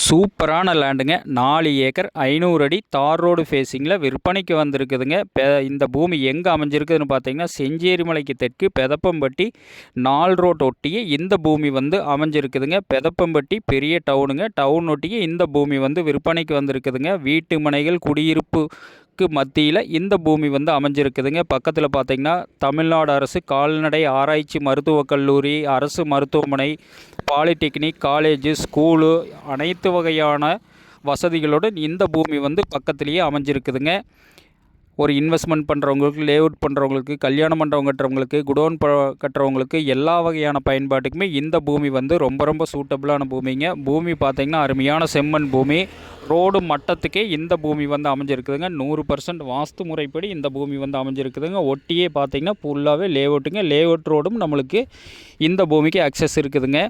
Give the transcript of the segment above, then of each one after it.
சூப்பரான லேண்டுங்க. 4 ஏக்கர் 500 அடி தார் ரோடு ஃபேஸிங்கில் விற்பனைக்கு வந்திருக்குதுங்க. இந்த பூமி எங்கே அமைஞ்சிருக்குதுன்னு பார்த்தீங்கன்னா, செஞ்சேரி மலைக்கு தெற்கு பெதப்பம்பட்டி 4 ரோட் ஒட்டியே இந்த பூமி வந்து அமைஞ்சிருக்குதுங்க. பெதப்பம்பட்டி பெரிய டவுனுங்க. டவுன் ஒட்டியே இந்த பூமி வந்து விற்பனைக்கு வந்திருக்குதுங்க. வீட்டு மனைகள் குடியிருப்பு மத்தியில் இந்த பூமி வந்து அமைஞ்சிருக்குதுங்க. பக்கத்தில் பார்த்தீங்கன்னா தமிழ்நாடு அரசு கால்நடை ஆராய்ச்சி மருத்துவக் கல்லூரி, அரசு மருத்துவமனை, பாலிடெக்னிக் காலேஜு, ஸ்கூலு அனைத்து வகையான வசதிகளுடன் இந்த பூமி வந்து பக்கத்துலேயே அமைஞ்சிருக்குதுங்க. ஒரு இன்வெஸ்ட்மெண்ட் பண்ணுறவங்களுக்கு, லேஅவுட் பண்ணுறவங்களுக்கு, கல்யாண மண்டபம் கட்டுறவங்களுக்கு, குடோன் கட்டுறவங்களுக்கு எல்லா வகையான பயன்பாட்டுக்குமே இந்த பூமி வந்து ரொம்ப ரொம்ப சூட்டபுளான பூமிங்க. பூமி பார்த்திங்கன்னா அருமையான செம்மண் பூமி. ரோடு மட்டத்துக்கே இந்த பூமி வந்து அமைஞ்சிருக்குதுங்க. 100% வாஸ்து முறைப்படி இந்த பூமி வந்து அமைஞ்சிருக்குதுங்க. ஒட்டியே பார்த்திங்கன்னா ஃபுல்லாகவே லேஅவுட்டுங்க. லேஅவுட் ரோடும் நம்மளுக்கு இந்த பூமிக்கு அக்சஸ் இருக்குதுங்க.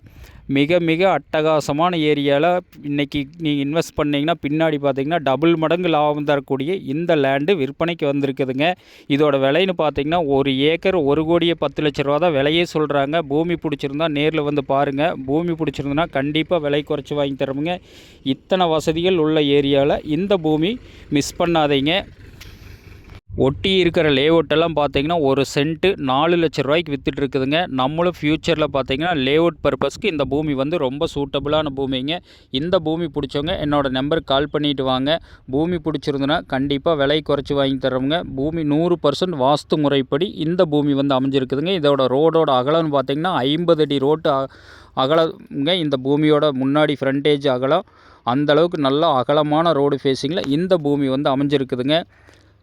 மிக மிக அட்டகாசமான ஏரியாவில் இன்றைக்கி நீங்கள் இன்வெஸ்ட் பண்ணிங்கன்னா பின்னாடி பார்த்திங்கன்னா டபுள் மடங்கு லாபம் தரக்கூடிய இந்த லேண்டு விற்பனைக்கு வந்திருக்குதுங்க. இதோட விலைன்னு பார்த்திங்கன்னா 1 ஏக்கர் 1,10,00,000 தான் விலையே சொல்கிறாங்க. பூமி பிடிச்சிருந்தா நேரில் வந்து பாருங்கள். பூமி பிடிச்சிருந்தனா கண்டிப்பாக விலை குறைச்சி வாங்கி தருவோங்க. இத்தனை வசதிகள் உள்ள ஏரியாவில் இந்த பூமி மிஸ் பண்ணாதீங்க. ஒட்டி இருக்கிற லேஅவுட்டெல்லாம் பார்த்தீங்கன்னா ஒரு சென்ட்டு 4 லட்ச ரூபாய்க்கு விற்றுட்ருக்குதுங்க. நம்மளும் ஃப்யூச்சரில் பார்த்தீங்கன்னா லேஅவுட் பர்பஸ்க்கு இந்த பூமி வந்து ரொம்ப சூட்டபுளான பூமிங்க. இந்த பூமி பிடிச்சவங்க என்னோடய நம்பருக்கு கால் பண்ணிவிட்டு வாங்க. பூமி பிடிச்சிருந்துன்னா கண்டிப்பாக விலை குறைச்சி வாங்கி தர்றோங்க. பூமி 100% வாஸ்து முறைப்படி இந்த பூமி வந்து அமைஞ்சிருக்குதுங்க. இதோட ரோடோட அகலம்னு பார்த்தீங்கன்னா 50 அடி ரோட்டு அகலங்க. இந்த பூமியோட முன்னாடி ஃப்ரண்டேஜ் அகலம் அந்தளவுக்கு நல்லா அகலமான ரோடு ஃபேஸிங்கில் இந்த பூமி வந்து அமைஞ்சிருக்குதுங்க.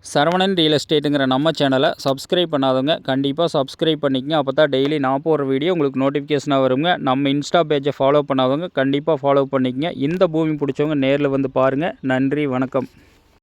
சரவணன் ரியல் எஸ்டேட்டுங்கிற நம்ம சேனலை சப்ஸ்கிரைப் பண்ணாதவங்க கண்டிப்பாக சப்ஸ்கிரைப் பண்ணிக்கங்க. அப்போ தான் டெய்லி நான் போடுற வீடியோ உங்களுக்கு நோட்டிஃபிகேஷனாக வருங்க. நம்ம இன்ஸ்டா பேஜை ஃபாலோ பண்ணாதவங்க கண்டிப்பாக ஃபாலோ பண்ணிக்கங்க. இந்த பூமி பிடிச்சவங்க நேரில் வந்து பாருங்கள். நன்றி, வணக்கம்.